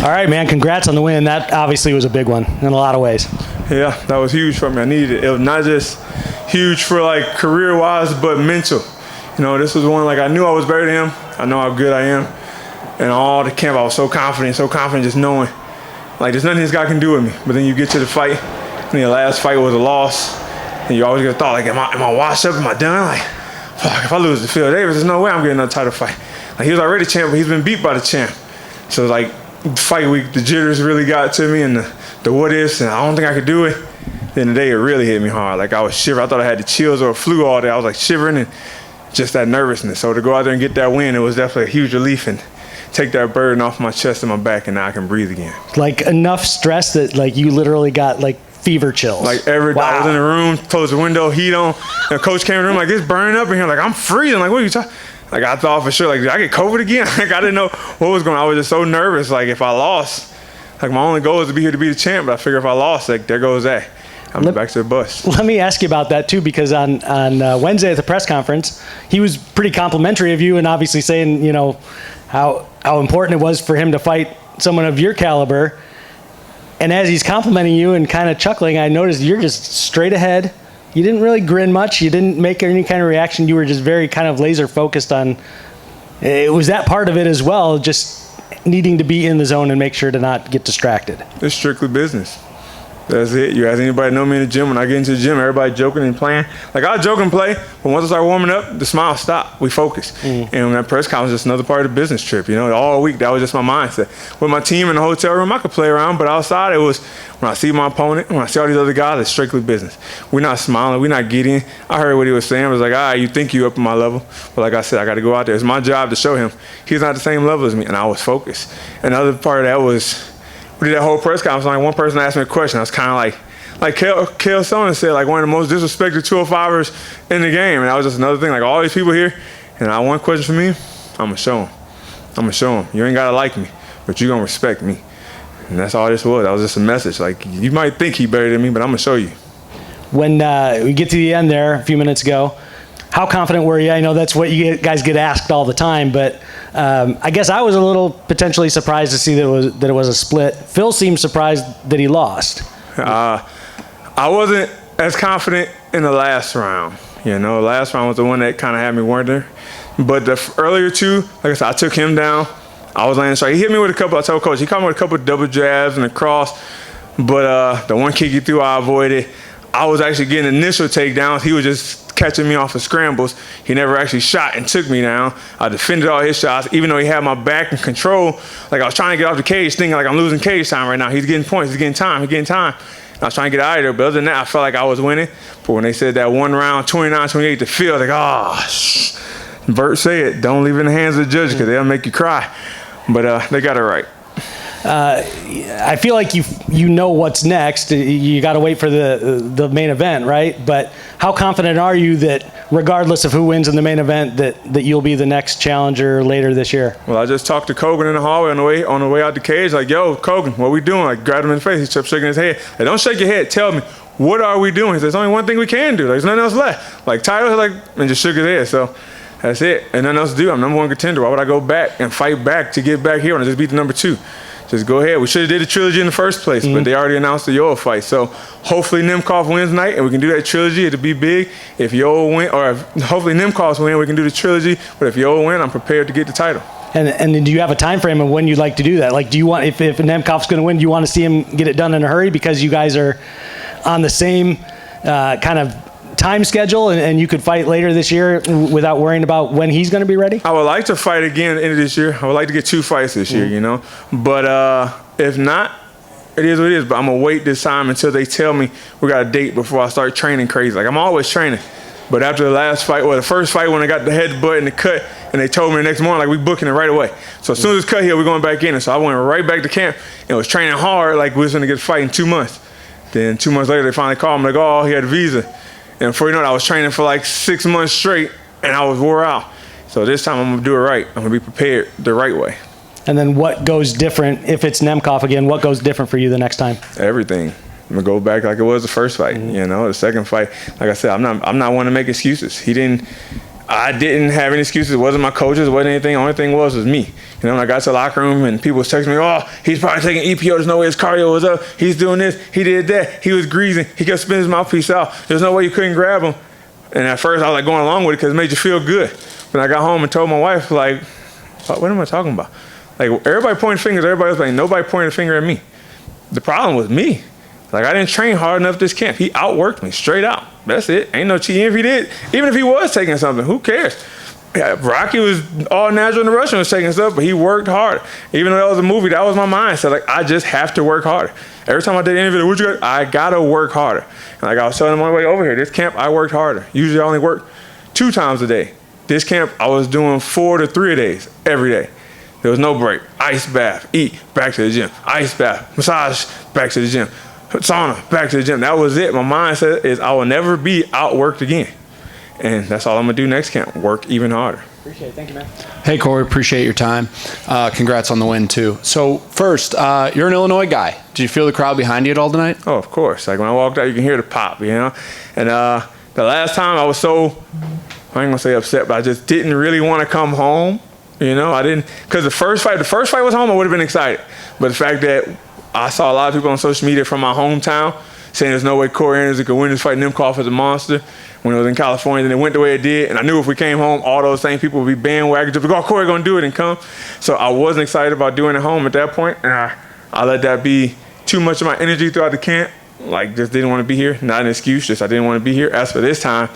All right, man, congrats on the win. That obviously was a big one in a lot of ways. Yeah, that was huge for me. I needed it. It was not just huge for like career-wise, but mental. You know, this was one like I knew I was better than him. I know how good I am. And all the camp, I was so confident just knowing like there's nothing this guy can do with me. But then you get to the fight, and the last fight was a loss, and you always get a thought like, am I washed up? Am I done? Like, fuck, if I lose to Phil Davis, there's no way I'm getting another title fight. Like he was already champ, but he's been beat by the champ. So like fight week, the jitters really got to me and the what ifs, and I don't think I could do it. Then the day it really hit me hard. Like I was shivering. I thought I had the chills or a flu all day. I was like shivering and just that nervousness. So to go out there and get that win, it was definitely a huge relief and take that burden off my chest and my back, and now I can breathe again. Like enough stress that like you literally got like fever chills. Like I was in the room, closed the window, heat on. And coach came in the room like, it's burning up in here. Like I'm freezing. Like what are you talking? Like I thought for sure, like did I get COVID again? Like I didn't know what was going on. I was just so nervous. Like if I lost, like my only goal is to be here to be the champ. But I figure if I lost, like there goes that. I'm back to the bus. Let me ask you about that too, because on Wednesday at the press conference, he was pretty complimentary of you and obviously saying, you know, how important it was for him to fight someone of your caliber. And as he's complimenting you and kind of chuckling, I noticed you're just straight ahead. You didn't really grin much. You didn't make any kind of reaction. You were just very kind of laser focused on, it was that part of it as well, just needing to be in the zone and make sure to not get distracted. It's strictly business. That's it. You ask anybody know me in the gym, when I get into the gym, everybody joking and playing. Like I joke and play, but once I start warming up, the smile stopped. We focus. And when that press conference was just another part of the business trip. You know, all week, that was just my mindset. With my team in the hotel room, I could play around, but outside it was, when I see my opponent, when I see all these other guys, it's strictly business. We're not smiling, we're not getting. I heard what he was saying. I was like, all right, you think you up on my level. But like I said, I got to go out there. It's my job to show him he's not the same level as me, and I was focused. And the other part of that was, we did that whole press conference, like one person asked me a question. I was kind of like Kale Sonnen said, like one of the most disrespected 205ers in the game. And that was just another thing, like all these people here, and one question for me, I'm going to show them. I'm going to show them. You ain't got to like me, but you're going to respect me. And that's all this was. That was just a message. Like, you might think he better than me, but I'm going to show you. When we get to the end there a few minutes ago, how confident were you? I know that's what you guys get asked all the time, but I guess I was a little potentially surprised to see that it was a split. Phil seemed surprised that he lost. I wasn't as confident in the last round. You know, the last round was the one that kind of had me wondering. But the earlier two, like I said, I took him down. I was landing straight. He hit me with a couple. I told coach, he caught me with a couple of double jabs and a cross. But the one kick he threw, I avoided. I was actually getting initial takedowns. He was just catching me off of scrambles. He never actually shot and took me down. I defended all his shots, even though he had my back in control. Like I was trying to get off the cage, thinking like I'm losing cage time right now. He's getting points. He's getting time. He's getting time. I was trying to get out of there, but other than that, I felt like I was winning. But when they said that one round, 29-28 to Phil, like, Bert said, don't leave it in the hands of the judge because they'll make you cry. But they got it right. I feel like you know what's next. You got to wait for the main event, right? But how confident are you that regardless of who wins in the main event, that you'll be the next challenger later this year? Well, I just talked to Kogan in the hallway on the way out the cage. Like, yo, Kogan, what we doing? Like, grabbed him in the face. He kept shaking his head. Like, don't shake your head. Tell me, what are we doing? He said, there's only one thing we can do. Like, there's nothing else left. Like, Tyler, like, and just shook his head. So that's it. And nothing else to do. I'm number one contender. Why would I go back and fight back to get back here when I just beat the number two? Just go ahead. We should have did a trilogy in the first place, but they already announced the Yoel fight. So hopefully Nemkov wins tonight, and we can do that trilogy. It'll be big. If Yoel win, or hopefully Nemkov's win, we can do the trilogy. But if Yoel win, I'm prepared to get the title. And then do you have a time frame of when you'd like to do that? Like, do you want, if Nemkov's going to win, do you want to see him get it done in a hurry because you guys are on the same kind of time schedule and you could fight later this year without worrying about when he's going to be ready? I would like to fight again at the end of this year. I would like to get 2 fights this year, you know. But if not, it is what it is. But I'm going to wait this time until they tell me we got a date before I start training crazy. Like, I'm always training. But after the last fight, the first fight when I got the headbutt and the cut, and they told me the next morning, like, we booking it right away. So as soon as it's cut here, we're going back in. And so I went right back to camp and was training hard like we was going to get a fight in 2 months. Then 2 months later, they finally called me like, oh, he had a visa. And before you know it, I was training for like 6 months straight, and I was wore out. So this time I'm going to do it right. I'm going to be prepared the right way. And then what goes different, if it's Nemkov again, what goes different for you the next time? Everything. I'm going to go back like it was the first fight. You know, the second fight, like I said, I'm not one to make excuses. I didn't have any excuses. It wasn't my coaches. It wasn't anything. The only thing was me. You know, when I got to the locker room and people was texting me, oh, he's probably taking EPO. There's no way his cardio was up. He's doing this. He did that. He was greasing. He kept spinning his mouthpiece out. There's no way you couldn't grab him. And at first I was like going along with it because it made you feel good. But I got home and told my wife, like, what am I talking about? Like, everybody pointing fingers, everybody else, like, nobody pointed a finger at me. The problem was me. Like, I didn't train hard enough this camp. He outworked me straight out. That's it. Ain't no cheating if he did. Even if he was taking something, who cares? Yeah, Rocky was all natural in the Russian was taking stuff, but he worked hard. Even though that was a movie, that was my mindset. Like, I just have to work harder. Every time I did an interview, what you got? I gotta work harder. And like I was telling him on the way over here, this camp, I worked harder. Usually I only work 2 times a day. This camp, I was doing 4 to 3 a days, every day. There was no break. Ice bath, eat, back to the gym. Ice bath, massage, back to the gym. Sauna, back to the gym. That was it. My mindset is I will never be outworked again. And that's all I'm going to do next camp, work even harder. Appreciate it. Thank you, man. Hey, Corey, appreciate your time. Congrats on the win, too. So, first, you're an Illinois guy. Did you feel the crowd behind you at all tonight? Oh, of course. Like, when I walked out, you can hear the pop, you know? And the last time I was so, I ain't going to say upset, but I just didn't really want to come home. You know, I didn't, because the first fight was home, I would have been excited. But the fact that I saw a lot of people on social media from my hometown saying there's no way Corey Anderson could win this fight, Nemkov as a monster when it was in California, and it went the way it did. And I knew if we came home, all those same people would be bandwagon, just like, oh, Corey gonna do it and come. So I wasn't excited about doing it home at that point, and I let that be too much of my energy throughout the camp. Like, just didn't want to be here. Not an excuse, just I didn't want to be here. As for this time,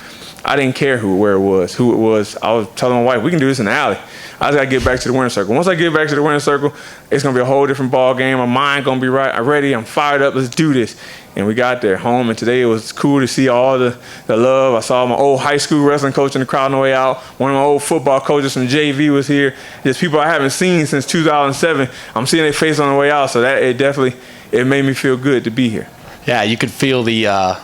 I didn't care who it was. I was telling my wife, we can do this in the alley. I just got to get back to the winner's circle. Once I get back to the winner's circle, it's going to be a whole different ball game. My mind going to be right. I'm ready. I'm fired up. Let's do this. And we got there home, and today it was cool to see all the love. I saw my old high school wrestling coach in the crowd on the way out. One of my old football coaches from JV was here. Just people I haven't seen since 2007. I'm seeing their face on the way out, so that it made me feel good to be here. Yeah, you could feel the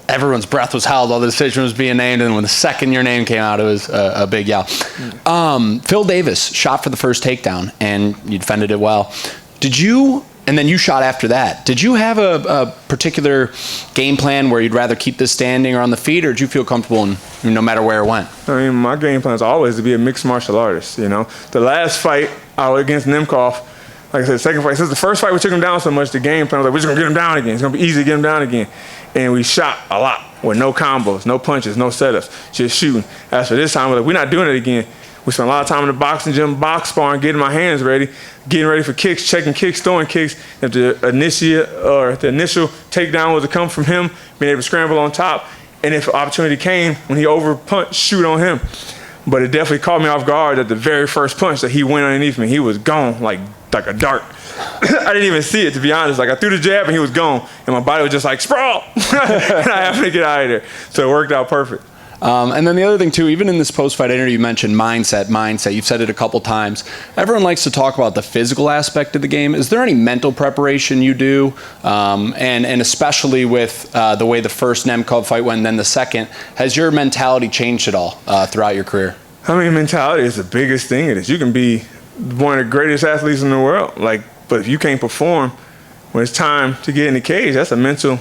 everyone's breath was held while the decision was being named, and when the second your name came out, it was a big yell. Phil Davis shot for the first takedown, and you defended it well. And then you shot after that. Did you have a particular game plan where you'd rather keep this standing or on the feet, or did you feel comfortable no matter where it went? I mean, my game plan is always to be a mixed martial artist, you know. The last fight I was against Nemkov, like I said, second fight, since the first fight we took him down so much, the game plan was like, we're just going to get him down again. It's going to be easy to get him down again. And we shot a lot with no combos, no punches, no setups, just shooting. As for this time, we're not doing it again. We spent a lot of time in the boxing gym, box sparring, getting my hands ready, getting ready for kicks, checking kicks, throwing kicks. If the initial takedown was to come from him, being able to scramble on top, and if an opportunity came when he overpunched, shoot on him. But it definitely caught me off guard at the very first punch that he went underneath me. He was gone like a dart. I didn't even see it, to be honest. Like, I threw the jab and he was gone, and my body was just like, sprawl! And I happened to get out of there. So it worked out perfect. And then the other thing, too, even in this post-fight interview, you mentioned mindset. You've said it a couple times. Everyone likes to talk about the physical aspect of the game. Is there any mental preparation you do? And especially with the way the first Nemkov fight went and then the second, has your mentality changed at all throughout your career? I mean, mentality is the biggest thing. It is. You can be one of the greatest athletes in the world, but if you can't perform when it's time to get in the cage, that's a mental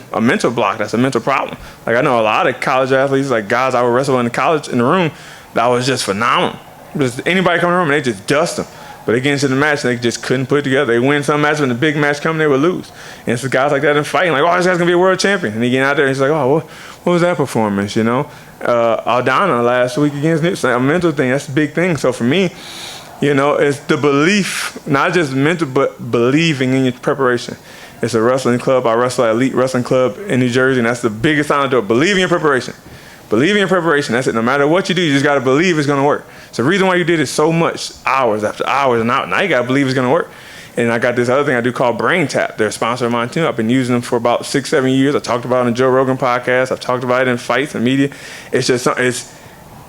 block. That's a mental problem. Like, I know a lot of college athletes, like guys I would wrestle in college in the room, that was just phenomenal. Just anybody come in the room and they just dust them. But they get into the match and they just couldn't put it together. They win some match, when the big match come, they would lose. And it's guys like that in fighting, like, oh, this guy's gonna be a world champion. And he get out there and he's like, oh, what was that performance, you know? Aldana last week against Nipsey, a mental thing, that's a big thing. So for me, you know, it's the belief, not just mental, but believing in your preparation. It's a wrestling club. I wrestle at Elite Wrestling Club in New Jersey, and that's the biggest sign I do. Believe in your preparation. Believe in your preparation. That's it. No matter what you do, you just got to believe it's going to work. It's the reason why you did it so much, hours after hours and out. Now you got to believe it's going to work. And I got this other thing I do called Brain Tap. They're a sponsor of mine, too. I've been using them for about 6-7 years. I talked about it on the Joe Rogan podcast. I've talked about it in fights and media. It's just something,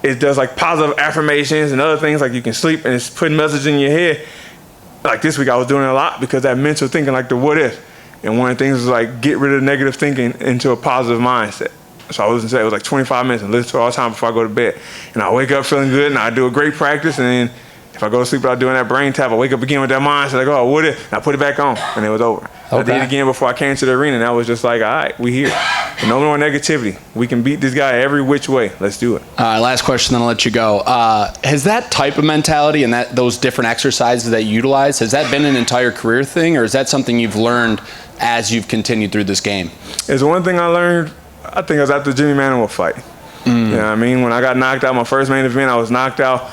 it does like positive affirmations and other things, like you can sleep and it's putting messages in your head. Like this week I was doing it a lot because that mental thinking, like the what if. And one of the things was like get rid of negative thinking into a positive mindset. So I was gonna say it was like 25 minutes and listen to it all the time before I go to bed. And I wake up feeling good and I do a great practice and then If I go to sleep without doing that brain tap, I wake up again with that mindset, like, oh, would it? And I put it back on, and it was over. I did it again before I came to the arena, and I was just like, all right, we here. No more negativity. We can beat this guy every which way. Let's do it. All right, last question, then I'll let you go. Has that type of mentality and those different exercises that you utilize, has that been an entire career thing, or is that something you've learned as you've continued through this game? It's one thing I learned, I think it was after the Jimmy Manuel fight. You know what I mean? When I got knocked out, my first main event, I was knocked out.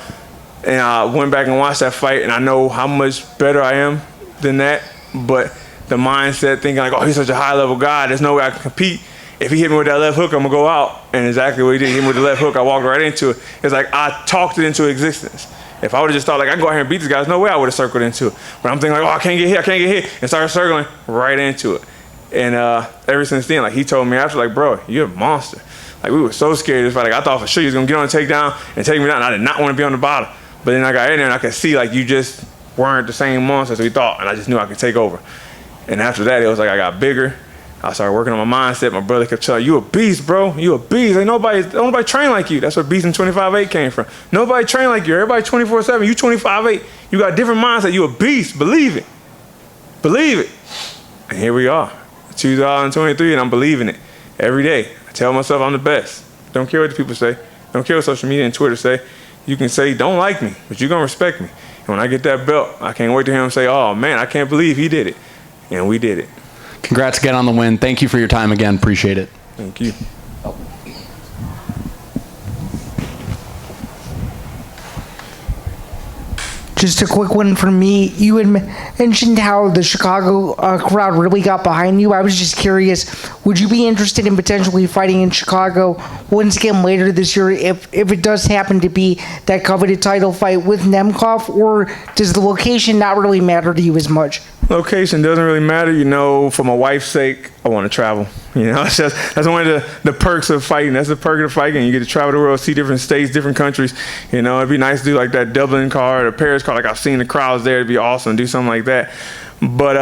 And I went back and watched that fight, and I know how much better I am than that. But the mindset, thinking like, oh, he's such a high-level guy, there's no way I can compete. If he hit me with that left hook, I'm going to go out. And exactly what he did, he hit me with the left hook, I walked right into it. It's like I talked it into existence. If I would have just thought, like, I can go out here and beat this guy, there's no way I would have circled into it. But I'm thinking, like, oh, I can't get hit, and started circling right into it. And ever since then, like, he told me after, like, bro, you're a monster. Like, we were so scared of this fight. Like, I thought for sure he was going to get on the takedown and take me down, and I did not want to be on the bottom. But then I got in there and I could see like you just weren't the same monster as we thought, and I just knew I could take over. And after that, it was like I got bigger. I started working on my mindset. My brother kept telling me, you a beast, bro. You a beast. Ain't nobody train like you. That's where Beast in 25-8 came from. Nobody train like you. Everybody 24/7. You 25-8. You got a different mindset. You a beast. Believe it. Believe it. And here we are, 2023, and I'm believing it every day. I tell myself I'm the best. Don't care what the people say. Don't care what social media and Twitter say. You can say, don't like me, but you're going to respect me. And when I get that belt, I can't wait to hear him say, oh, man, I can't believe he did it. And we did it. Congrats again on the win. Thank you for your time again. Appreciate it. Thank you. Just a quick one from me. You had mentioned how the Chicago crowd really got behind you. I was just curious, would you be interested in potentially fighting in Chicago once again later this year if it does happen to be that coveted title fight with Nemkov, or does the location not really matter to you as much? Location doesn't really matter. You know, for my wife's sake, I want to travel. You know, that's one of the perks of fighting. That's the perk of fighting. You get to travel the world, see different states, different countries. You know, it'd be nice to do like that Dublin card or Paris card. Like I've seen the crowds there. It'd be awesome to do something like that. But,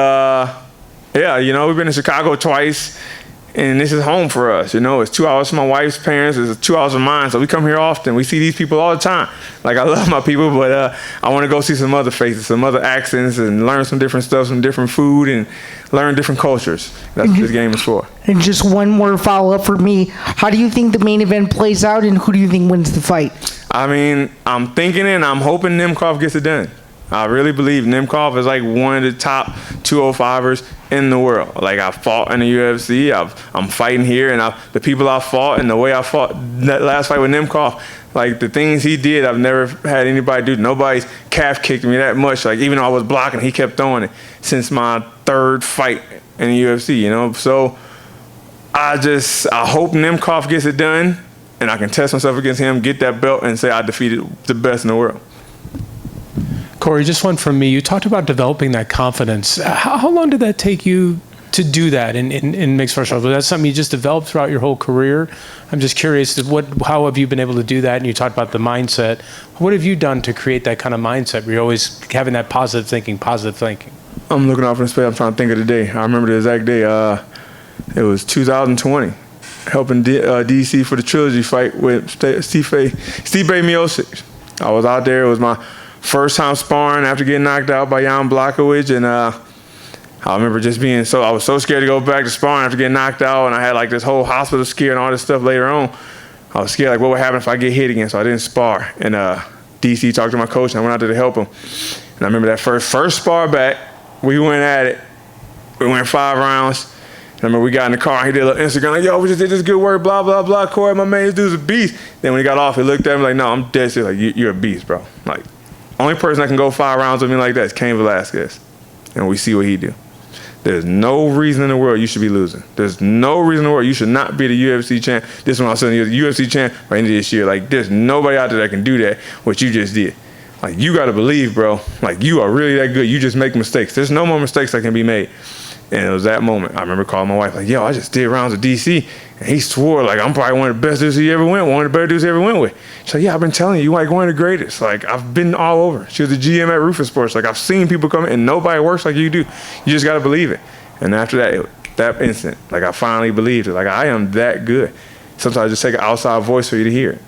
yeah, you know, we've been to Chicago twice. And this is home for us, you know. It's 2 hours from my wife's parents. It's 2 hours from mine. So we come here often. We see these people all the time. Like, I love my people, but I want to go see some other faces, some other accents, and learn some different stuff, some different food, and learn different cultures. That's what this game is for. And just one more follow-up for me. How do you think the main event plays out, and who do you think wins the fight? I mean, I'm thinking and I'm hoping Nemkov gets it done. I really believe Nemkov is like one of the top 205ers in the world. Like, I fought in the UFC, I'm fighting here, and the people I fought and the way I fought that last fight with Nemkov, like the things he did, I've never had anybody do. Nobody's calf kicked me that much. Like, even though I was blocking, he kept throwing it since my third fight in the UFC, you know? So I hope Nemkov gets it done, and I can test myself against him, get that belt, and say I defeated the best in the world. Corey, just one from me. You talked about developing that confidence. How long did that take you to do that in mixed martial arts? Was that something you just developed throughout your whole career? I'm just curious, how have you been able to do that? And you talked about the mindset. What have you done to create that kind of mindset where you're always having that positive thinking? I'm looking off in space. I'm trying to think of the day. I remember the exact day. It was 2020, helping DC for the trilogy fight with Stipe Miocic. I was out there. It was my first time sparring after getting knocked out by Jan Blachowicz, and I remember just being I was so scared to go back to sparring after getting knocked out, and I had like this whole hospital scare and all this stuff later on. I was scared, like, what would happen if I get hit again, so I didn't spar. And DC talked to my coach, and I went out there to help him. And I remember that first spar back, we went at it. We went 5 rounds. I remember we got in the car, and he did a little Instagram, like, yo, we just did this good work, blah, blah, blah. Corey, my man, this dude's a beast. Then when he got off, he looked at me like, no, I'm dead serious. Like, you're a beast, bro. Like, only person that can go 5 rounds with me like that is Cain Velasquez. And we see what he do. There's no reason in the world you should be losing. There's no reason in the world you should not be the UFC champ. This one I was saying, you're the UFC champ by the end of this year. Like, there's nobody out there that can do that, what you just did. Like, you got to believe, bro. Like, you are really that good. You just make mistakes. There's no more mistakes that can be made. And it was that moment. I remember calling my wife, like, yo, I just did rounds with DC. And he swore, like, I'm probably one of the best dudes he ever went with, one of the better dudes he ever went with. She's like, yeah, I've been telling you, like one of the greatest. Like, I've been all over. She was a GM at Rufus Sports. Like, I've seen people come in, and nobody works like you do. You just got to believe it. And after that instant, like, I finally believed it. Like, I am that good. Sometimes I just take an outside voice for you to hear it.